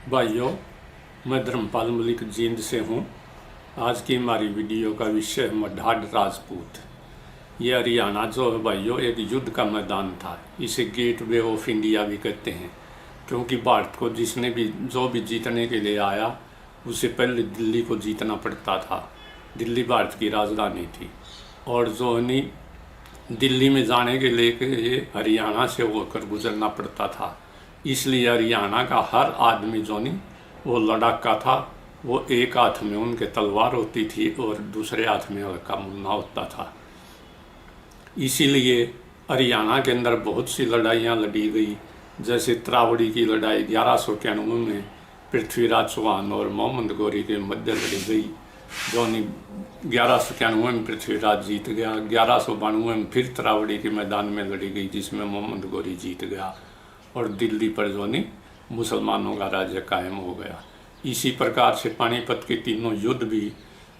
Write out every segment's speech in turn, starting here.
भाइयों, मैं धर्मपाल मलिक जींद से हूँ। आज की हमारी वीडियो का विषय है मडाड राजपूत। ये हरियाणा जो है भाइयों, एक युद्ध का मैदान था। इसे गेटवे ऑफ इंडिया भी कहते हैं, क्योंकि भारत को जो भी जीतने के लिए आया उसे पहले दिल्ली को जीतना पड़ता था। दिल्ली भारत की राजधानी थी और जो नहीं दिल्ली में जाने के लिए हरियाणा से होकर गुजरना पड़ता था। इसलिए हरियाणा का हर आदमी जो नहीं वो लड़ाका था। वो एक हाथ में उनके तलवार होती थी और दूसरे हाथ में हल्का मुन्ना होता था। इसीलिए हरियाणा के अंदर बहुत सी लड़ाइयाँ लड़ी गई। जैसे त्रावड़ी की लड़ाई 1191 में पृथ्वीराज चौहान और मोहम्मद गौरी के मध्य लड़ी गई। जो 1191 में पृथ्वीराज जीत गया। 1192 में फिर त्रावड़ी के मैदान में लड़ी गई, जिसमें मोहम्मद गौरी जीत गया और दिल्ली पर जो मुसलमानों का राज्य कायम हो गया। इसी प्रकार से पानीपत के तीनों युद्ध भी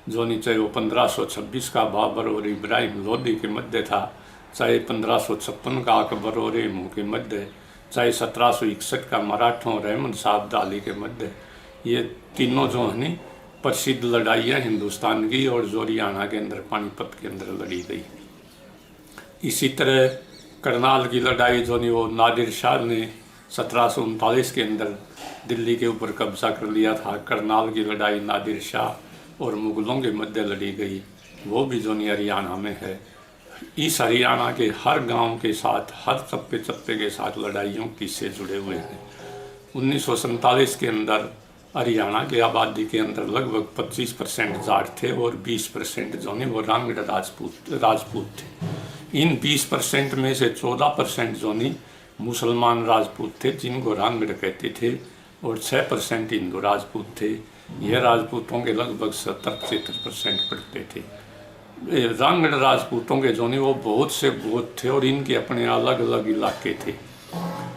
चाहे वो 1526 का बाबर और इब्राहिम लोदी के मध्य था, चाहे 1556 का अकबर और हेमू के मध्य, चाहे 1761 का मराठों और अहमद शाह अब्दाली के मध्य, ये तीनों जो है प्रसिद्ध लड़ाइयाँ हिंदुस्तान की और जो हरियाणा के अंदर पानीपत के अंदर लड़ी गई। इसी तरह करनाल की लड़ाई जो वो नादिर शाह ने 1739 के अंदर दिल्ली के ऊपर कब्जा कर लिया था। करनाल की लड़ाई नादिर शाह और मुगलों के मध्य लड़ी गई, वो भी जो हरियाणा में है। इस हरियाणा के हर गांव के साथ, हर चप्पे चप्पे के साथ लड़ाइयों किस्से जुड़े हुए हैं। 1947 के अंदर हरियाणा की आबादी के अंदर लगभग 25% जाट थे और 20% जो वो रांगड़ राजपूत थे। इन 20% में से 14% जो मुसलमान राजपूत थे, जिनको रांगड़ कहते थे, और 6% हिंदू राजपूत थे। यह राजपूतों के लगभग 70-75% पड़ते थे। रांगड़ राजपूतों के जो वो बहुत से गोत्र थे और इनके अपने अलग अलग इलाके थे।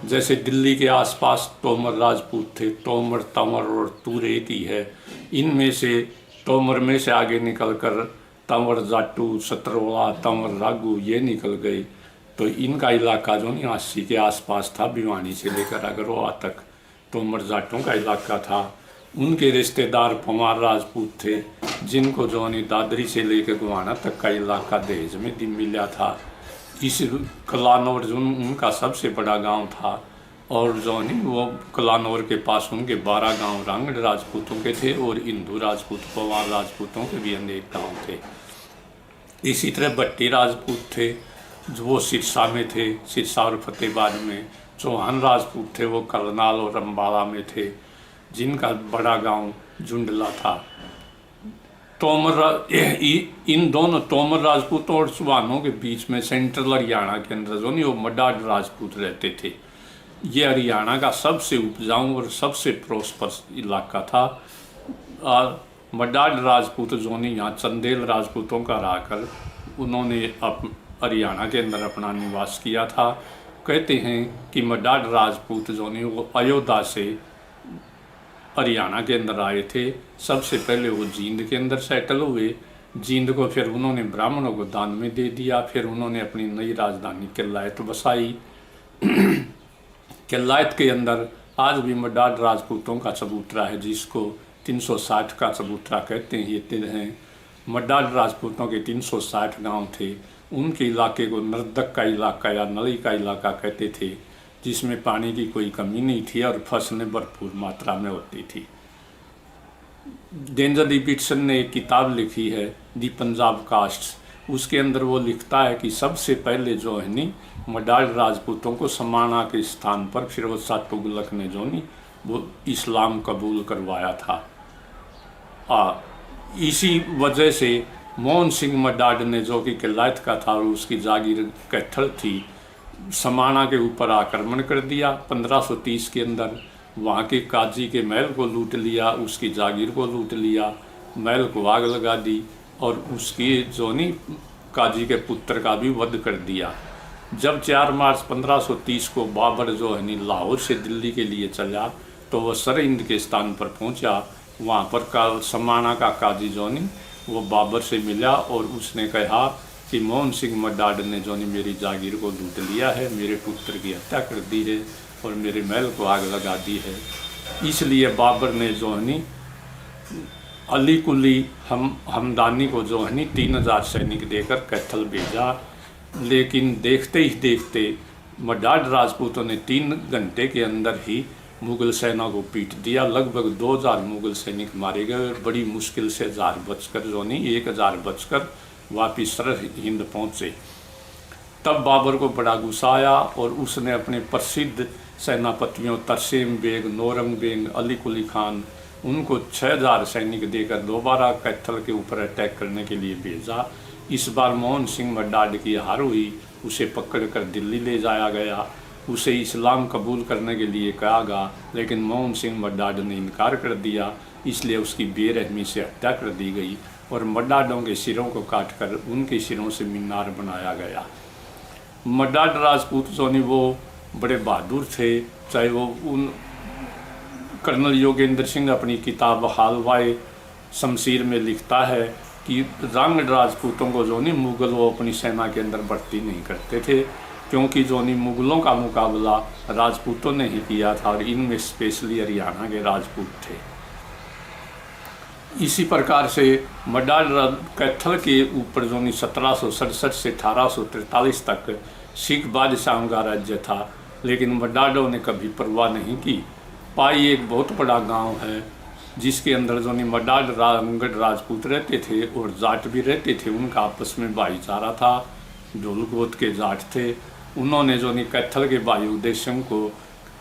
जैसे दिल्ली के आसपास तोमर राजपूत थे, तोमर, तंवर और तुरेती है। इनमें से तोमर में से आगे निकलकर तंवर जाटू, सतरवाला, तंवर रागू ये निकल गए। तो इनका इलाका जो अस्सी के आसपास था, भिवानी से लेकर अगरवा तक तोमर जाटों का इलाका था। उनके रिश्तेदार पंवार राजपूत थे, जिनको जो दादरी से लेकर गुवाना तक का इलाका दहेज में मिला था। इस कलानौर जो उनका सबसे बड़ा गांव था और जो वो कलानौर के पास उनके 12 गांव रांगड़ राजपूतों के थे और हिंदू राजपूत पंवार राजपूतों के भी अनेक गांव थे। इसी तरह भट्टी राजपूत थे, जो वो सिरसा में थे, सिरसा और फतेहबाद में। चौहान राजपूत थे, वो करनाल और अम्बाला में थे, जिनका बड़ा गांव जुंडला था। इन दोनों तोमर राजपूतों और चौहानों के बीच में सेंट्रल हरियाणा के अंदर जो वो मडाड राजपूत रहते थे। ये हरियाणा का सबसे उपजाऊ और सबसे प्रोस्पर इलाका था। मडाड राजपूत जो यहाँ चंदेल राजपूतों का रहकर उन्होंने हरियाणा के अंदर अपना निवास किया था। कहते हैं कि मडाड राजपूत जो वो अयोध्या से हरियाणा के अंदर आए थे। सबसे पहले वो जींद के अंदर सेटल हुए। जींद को फिर उन्होंने ब्राह्मणों को दान में दे दिया। फिर उन्होंने अपनी नई राजधानी किलायत बसाई। किलायत के अंदर आज भी मडाड राजपूतों का चबूतरा है, जिसको 360 का चबूतरा कहते हैं। ये हैं मडाड राजपूतों के 360 गांव थे। उनके इलाके को नर्दक का इलाका या नली का इलाका कहते थे, जिसमें पानी की कोई कमी नहीं थी और फसलें भरपूर मात्रा में होती थी। डेंजर डिपिटसन ने एक किताब लिखी है, दी पंजाब कास्ट। उसके अंदर वो लिखता है कि सबसे पहले जो है मडाड राजपूतों को समाना के स्थान पर फिरोज शाह तुगलक ने जो वो इस्लाम कबूल करवाया था। इसी वजह से मोहन सिंह मडाड ने, जो कि किलायत का था और उसकी जागीर कैथल थी, समाना के ऊपर आक्रमण कर दिया। 1530 के अंदर वहाँ के काजी के महल को लूट लिया, उसकी जागीर को लूट लिया, महल को आग लगा दी और उसकी जो काजी के पुत्र का भी वध कर दिया। जब 4 मार्च 1530 को बाबर जो है लाहौर से दिल्ली के लिए चला, तो वह सरहिंद के स्थान पर पहुँचा। वहाँ पर समाना का काजी जो वो बाबर से मिला और उसने कहा कि मोहन सिंह मडाड ने जो मेरी जागीर को लूट लिया है, मेरे पुत्र की हत्या कर दी है और मेरे महल को आग लगा दी है। इसलिए बाबर ने जो है नी अली कुली हमदानी को जो है नी 3000 सैनिक देकर कैथल भेजा। लेकिन देखते ही देखते मडाड राजपूतों ने 3 घंटे के अंदर ही मुग़ल सेना को पीट दिया। लगभग 2000 मुग़ल सैनिक मारे गए और बड़ी मुश्किल से 1000 बचकर जो नहीं 1000 बचकर वापिस सरहिंद पहुँचे। तब बाबर को बड़ा गुस्सा आया और उसने अपने प्रसिद्ध सेनापतियों तरसेम बेग, नौरंग बेग, अली कुली खान उनको 6000 सैनिक देकर दोबारा कैथल के ऊपर अटैक करने के लिए भेजा। इस बार मोहन सिंह मडाड की हार हुई, उसे पकड़कर दिल्ली ले जाया गया। उसे इस्लाम कबूल करने के लिए कहा गया, लेकिन मोहन सिंह मडाड ने इनकार कर दिया, इसलिए उसकी बेरहमी से हत्या कर दी गई और मडाडों के सिरों को काटकर उनके सिरों से मीनार बनाया गया। मडाड राजपूत जो नहीं वो बड़े बहादुर थे, चाहे वो उन कर्नल योगेंद्र सिंह अपनी किताब हालवाए शमशीर में लिखता है कि रंग राजपूतों को जो नहीं मुग़ल वो अपनी सेना के अंदर भर्ती नहीं करते थे, क्योंकि जो नहीं मुग़लों का मुकाबला राजपूतों ने ही किया था और इनमें स्पेशली हरियाणा के राजपूत थे। इसी प्रकार से मडाड कैथल के ऊपर जो नहीं 1767 से 1843 तक सिख बादशाहों का राज्य था, लेकिन मडाडों ने कभी परवाह नहीं की। पाई एक बहुत बड़ा गांव है जिसके अंदर जो नहीं मडाड रामगढ़ राजपूत रहते थे और जाट भी रहते थे, उनका आपस में भाईचारा था। ढोल गोत के जाट थे, उन्होंने जो नहीं कैथल के भाई उदय सिंह को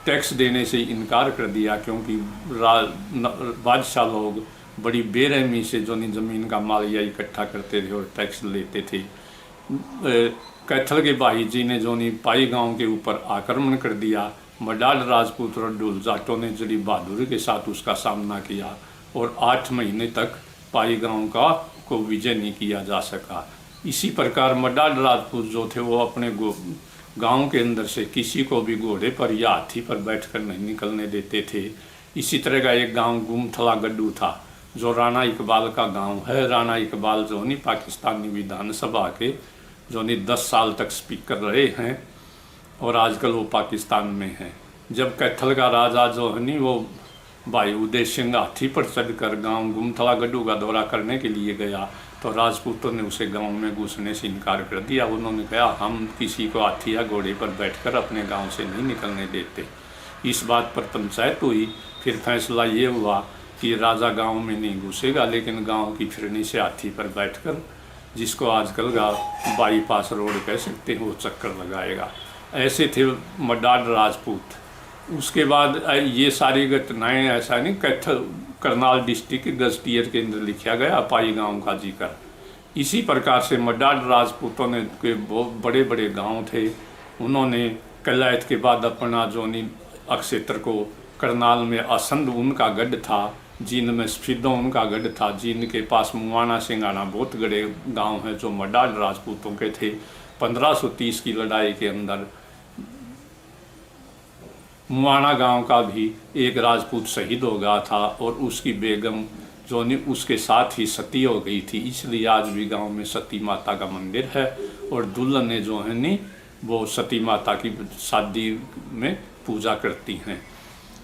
टैक्स देने से इनकार कर दिया, क्योंकि बादशाह लोग बड़ी बेरहमी से जो नहीं ज़मीन का मालिया इकट्ठा करते थे और टैक्स लेते थे। कैथल के भाई जी ने जो नहीं पाई गांव के ऊपर आक्रमण कर दिया। मडाड राजपूत और ढोल जाटों ने जड़ी बहादुरी के साथ उसका सामना किया और 8 महीने तक पाई गांव को विजय नहीं किया जा सका। इसी प्रकार मडाड राजपूत जो थे वो अपने गांव के अंदर से किसी को भी घोड़े पर या हाथी पर बैठकर नहीं निकलने देते थे। इसी तरह का एक गांव गुमथला गड्डू था जो राणा इकबाल का गांव है। राणा इकबाल जो नहीं पाकिस्तानी विधानसभा के जो नहीं 10 साल तक स्पीकर रहे हैं और आजकल वो पाकिस्तान में हैं। जब कैथल का राजा जो है नहीं वो भाई उदय सिंह हाथी पर चढ़कर गांव गुमथला गड्डू का दौरा करने के लिए गया तो राजपूतों ने उसे गांव में घुसने से इनकार कर दिया। उन्होंने कहा हम किसी को हाथी या घोड़े पर बैठकर अपने गांव से नहीं निकलने देते। इस बात पर पंचायत हुई। फिर फैसला ये हुआ कि राजा गांव में नहीं घुसेगा, लेकिन गांव की फिरनी से हाथी पर बैठकर, जिसको आजकल का बाईपास रोड कह सकते हैं, वो चक्कर लगाएगा। ऐसे थे मडाड राजपूत। उसके बाद ये सारी घटनाएं ऐसा नहीं कैथल करनाल डिस्ट्रिक्ट गजटियर के अंदर लिखा गया पाई गांव का जिक्र। इसी प्रकार से मडाड राजपूतों ने के बहुत बड़े बड़े गांव थे। उन्होंने कलायत के बाद अपना जो क्षेत्र को करनाल में असंध उनका गढ़ था, जींद में स्फीदों उनका गढ़ था, जींद के पास मुआना सिंगाना बहुत बड़े गांव हैं जो मडाड राजपूतों के थे। 1530 की लड़ाई के अंदर मुआना गांव का भी एक राजपूत शहीद हो गया था और उसकी बेगम जो उसके साथ ही सती हो गई थी। इसलिए आज भी गांव में सती माता का मंदिर है और दुल्हन ने जो है नी वो सती माता की शादी में पूजा करती हैं।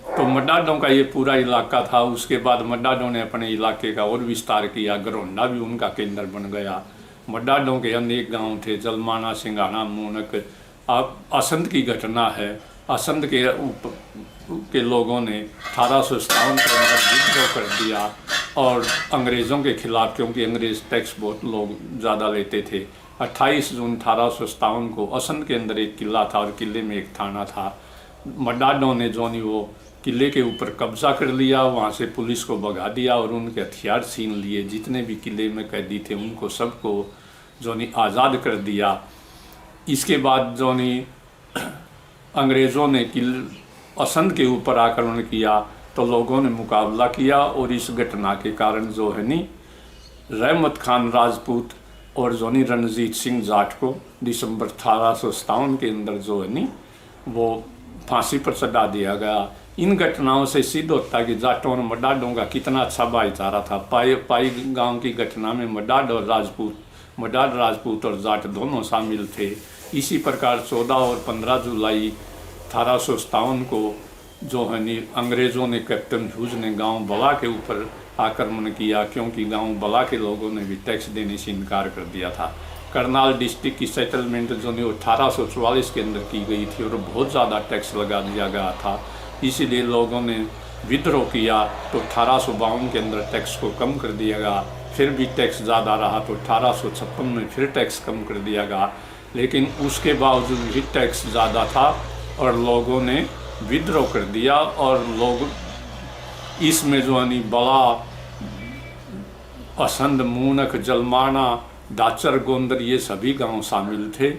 तो मडाडों का ये पूरा इलाका था। उसके बाद मडाडों ने अपने इलाके का और विस्तार किया। गरोंडा भी उनका केंद्र बन गया। मडाडों के अनेक गांव थे, जलमाना, सिंगाना, मूनक। अब असंध की घटना है। असंध के लोगों ने 1857 के अंदर विद्रोह कर दिया और अंग्रेज़ों के खिलाफ, क्योंकि अंग्रेज़ टैक्स बहुत लोग ज़्यादा लेते थे। 28 जून 1857 को असंध के अंदर एक किला था और किले में एक थाना था। मडाडों ने जो नहीं वो किले के ऊपर कब्जा कर लिया, वहाँ से पुलिस को भगा दिया और उनके हथियार छीन लिए। जितने भी किले में कैदी थे उनको सबको जो नहीं आज़ाद कर दिया। इसके बाद जो नहीं अंग्रेज़ों ने असंध के ऊपर आक्रमण किया तो लोगों ने मुकाबला किया और इस घटना के कारण जो है नी रहमत खान राजपूत और जो नी रणजीत सिंह जाट को दिसंबर 1857 के अंदर जो है नी वो फांसी पर चढ़ा दिया गया। इन घटनाओं से सिद्ध होता है कि जाटों और मडाडों का कितना अच्छा भाईचारा था। पाई गांव की घटना में मडाड राजपूत और जाट दोनों शामिल थे। इसी प्रकार 14 और 15 जुलाई 1857 को जो है नी अंग्रेज़ों ने, कैप्टन ह्यूज ने गांव बला के ऊपर आक्रमण किया, क्योंकि गांव बला के लोगों ने भी टैक्स देने से इनकार कर दिया था। करनाल डिस्ट्रिक्ट की सेटलमेंट जो नहीं 1844 के अंदर की गई थी और बहुत ज़्यादा टैक्स लगा दिया गया था, इसीलिए लोगों ने विद्रोह किया। तो 1852 के अंदर टैक्स को कम कर दिया गया, फिर भी टैक्स ज़्यादा रहा तो 1856 में फिर टैक्स कम कर दिया गया, लेकिन उसके बावजूद भी टैक्स ज़्यादा था और लोगों ने विद्रोह कर दिया। और लोग इसमें जो है बड़ा असंध, मूनक, जलमाना, दाचर, गोंदर ये सभी गांव शामिल थे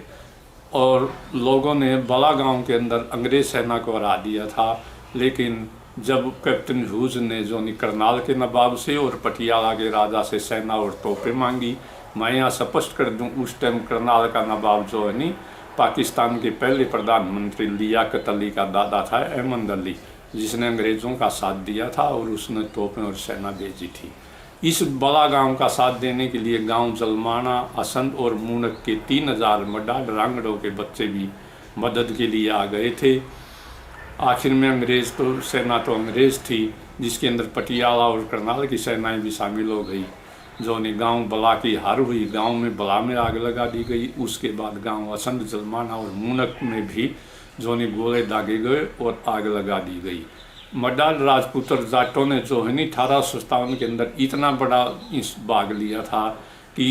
और लोगों ने बड़ा गांव के अंदर अंग्रेज सेना को हरा दिया था। लेकिन जब कैप्टन ह्यूज ने जो करनाल के नवाब से और पटियाला के राजा से सेना और तोपें मांगी, मैं यहाँ स्पष्ट कर दूं, उस टाइम करनाल का नवाब जो है पाकिस्तान के पहले प्रधानमंत्री लियाकत अली का दादा था, अहमद अली, जिसने अंग्रेज़ों का साथ दिया था और उसने तोपें और सेना भेजी थी। इस बड़ा गांव का साथ देने के लिए गांव जलमाना, असंध और मूनक के 3000 मडाड रांगड़ों के बच्चे भी मदद के लिए आ गए थे। आखिर में अंग्रेज़ तो सेना तो अंग्रेज़ थी, जिसके अंदर पटियाला और करनाल की सेनाएं भी शामिल हो गई। जो ने गांव बला की हार हुई, गांव में बला में आग लगा दी गई। उसके बाद गांव असंध, जलमाना और मूनक में भी जो ने गोले दागे गए और आग लगा दी गई। मडाल राजपूत और जाटों ने जो है 1857 के अंदर इतना बड़ा इस भाग लिया था कि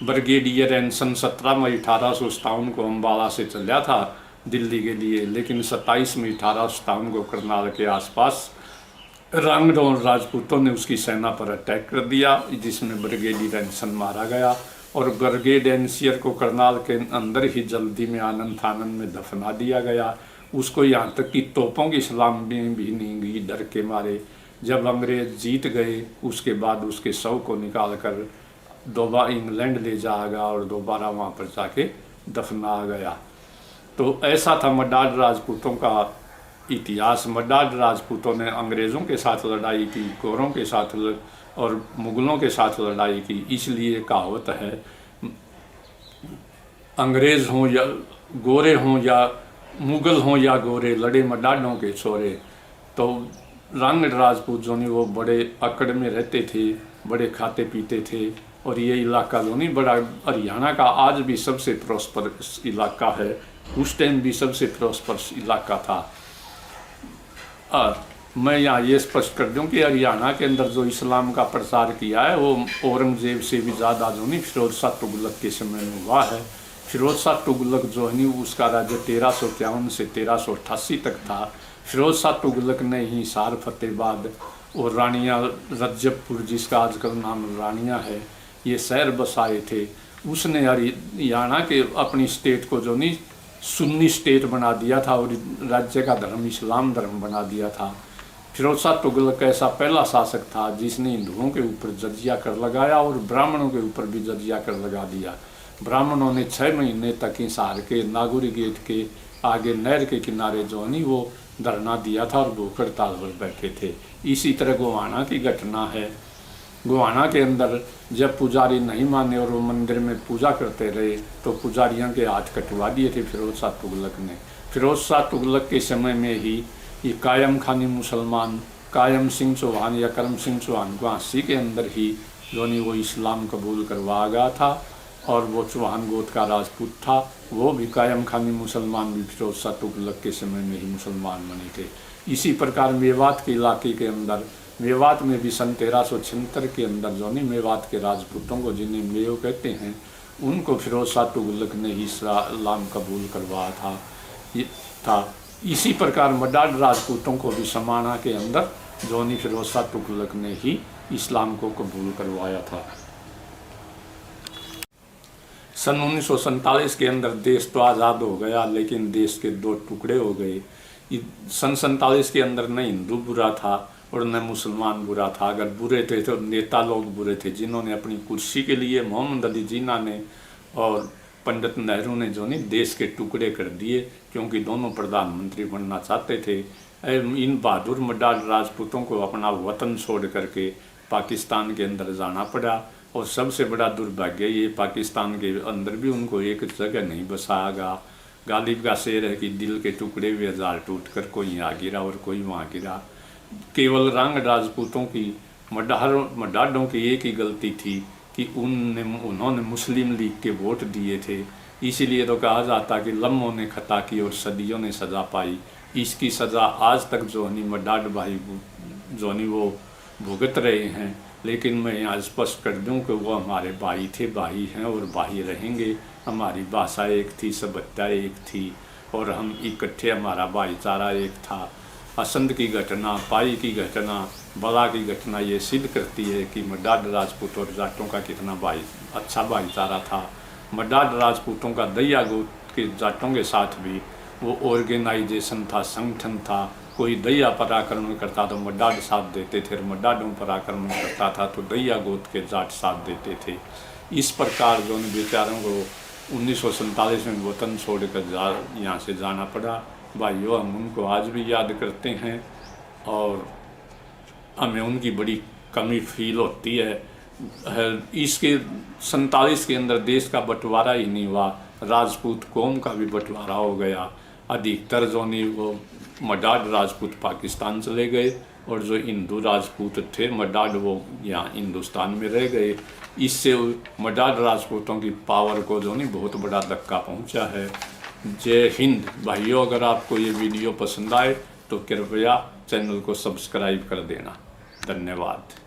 ब्रिगेडियर एनसन 17 मई 1857 को अम्बाला से चला था दिल्ली के लिए, लेकिन 27 मई 1857 को करनाल के आसपास रांगड़ों और राजपूतों ने उसकी सेना पर अटैक कर दिया, जिसमें ब्रिगेडियर एनसन मारा गया और ब्रिगेड एनसियर को करनाल के अंदर ही जल्दी में आनंद थानन में दफना दिया गया। उसको यहाँ तक कि तोपों की सलामी भी नहीं गई डर के मारे। जब अंग्रेज जीत गए उसके बाद उसके शव को निकाल कर दोबारा इंग्लैंड ले जाया गया और दोबारा वहाँ पर जाके दफना गया। तो ऐसा था मडाड राजपूतों का इतिहास। मडाड राजपूतों ने अंग्रेज़ों के साथ लड़ाई की, गोरों के साथ और मुगलों के साथ लड़ाई की। इसलिए कहावत है, अंग्रेज़ हों या गोरे हों या मुगल हों या गोरे, लड़े मडाडों के छोरे। तो रांगड़ राजपूत जो नहीं वो बड़े अकड़ में रहते थे, बड़े खाते पीते थे और ये इलाका जो नहीं बड़ा हरियाणा का आज भी सबसे प्रॉस्परस इलाका है, उस टाइम भी सबसे प्रॉस्परस इलाका था। मैं यहाँ ये स्पष्ट कर दूँ कि हरियाणा के अंदर जो इस्लाम का प्रसार किया है वो औरंगजेब से भी ज़्यादा जो नहीं फिरोज शाह तुगलक के समय में हुआ है। फिरोज शाह तुगलक जो है उसका राज्य 1351 से 1388 तक था। फिरोज शाह तुगलक ने ही हिसार, फतेहाबाद और रानिया रजबपुर, जिसका आजकल नाम रानिया है, ये शहर बसाए थे। उसने हरियाणा के अपनी स्टेट को जो नहीं सुन्नी स्टेट बना दिया था और राज्य का धर्म इस्लाम धर्म बना दिया था। फिरोज शाह तुगलक ऐसा पहला शासक था जिसने हिंदुओं के ऊपर जजिया कर लगाया और ब्राह्मणों के ऊपर भी जजिया कर लगा दिया। ब्राह्मणों ने 6 महीने तक हिसार के नागौरी गेट के आगे नहर के किनारे जो नहीं वो धरना दिया था और भूख हड़ताल पर बैठे थे। इसी तरह गोवाना की घटना है। गोवाना के अंदर जब पुजारी नहीं माने और वो मंदिर में पूजा करते रहे तो पुजारियों के हाथ कटवा दिए थे फिरोज शाह तुगलक ने। फिरोज शाह तुगलक के समय में ही ये कायम खानी मुसलमान कायम सिंह चौहान या करम सिंह चौहान को झांसी के अंदर ही जो नहीं वो इस्लाम कबूल करवा गया था और वो चौहान गोत का राजपूत था। वो भी कायम खानी मुसलमान भी फिरोज शाह तुगलक के समय में ही मुसलमान बने थे। इसी प्रकार मेवात के इलाके के अंदर, मेवात में भी सन 1376 के अंदर जो नहीं मेवात के राजपूतों को, जिन्हें मेव कहते हैं, उनको फिरोज शाह तुगलक ने ही इस्लाम कबूल करवाया था। इसी प्रकार मडाड राजपूतों को भी समाना के अंदर जो नहीं फिरोज शाह तुगलक ने ही इस्लाम को कबूल करवाया था। सन 1947 के अंदर देश तो आज़ाद हो गया, लेकिन देश के 2 टुकड़े हो गए। सन 47 के अंदर न हिंदू बुरा था और न मुसलमान बुरा था। अगर बुरे थे तो नेता लोग बुरे थे, जिन्होंने अपनी कुर्सी के लिए मोहम्मद अली जिन्ना ने और पंडित नेहरू ने जो नहीं देश के टुकड़े कर दिए, क्योंकि दोनों प्रधानमंत्री बनना चाहते थे। इन बहादुर मडाड राजपूतों को अपना वतन छोड़ करके पाकिस्तान के अंदर जाना पड़ा और सबसे बड़ा दुर्भाग्य ये पाकिस्तान के अंदर भी उनको एक जगह नहीं बसाया गया। गालिब का शेर है कि दिल के टुकड़े हुए हजार टूट कर कोई यहाँ गिरा और कोई वहाँ गिरा। केवल रंग राजपूतों की मडाडों की एक ही गलती थी कि उन्होंने मुस्लिम लीग के वोट दिए थे। इसीलिए तो कहा जाता कि लम्हों ने खता की और सदियों ने सज़ा पाई। इसकी सज़ा आज तक जोनी मडाड भाई जोनी वो भुगत रहे हैं। लेकिन मैं यहाँ स्पष्ट कर दूँ कि वो हमारे भाई थे, भाई हैं और भाई रहेंगे। हमारी भाषा एक थी, सभ्यता एक थी और हम इकट्ठे, हमारा भाईचारा एक था। असंध की घटना, पाई की घटना, बला की घटना ये सिद्ध करती है कि मडाड राजपूत और जाटों का कितना अच्छा भाईचारा था। मडाड राजपूतों का दैया गोत के जाटों के साथ भी वो ऑर्गेनाइजेशन था, संगठन था। कोई दैया पराक्रमण करता तो मडाड साथ देते थे, और मडाडों पराक्रमण करता था तो दैया गोत के जाट साथ देते थे। इस प्रकार जो बेचारों को 1947 में वतन छोड़कर यहाँ से जाना पड़ा। भाइयों, हम उनको आज भी याद करते हैं और हमें उनकी बड़ी कमी फील होती है। इसके 47 के अंदर देश का बंटवारा ही नहीं हुआ, राजपूत कौम का भी बंटवारा हो गया। अधिकतर जो नहीं वो मडाड राजपूत पाकिस्तान चले गए और जो हिंदू राजपूत थे मडाड वो यहाँ हिंदुस्तान में रह गए। इससे मडाड राजपूतों की पावर को जो नहीं बहुत बड़ा धक्का पहुँचा है। जय हिंद भाइयों। अगर आपको ये वीडियो पसंद आए तो कृपया चैनल को सब्सक्राइब कर देना। धन्यवाद।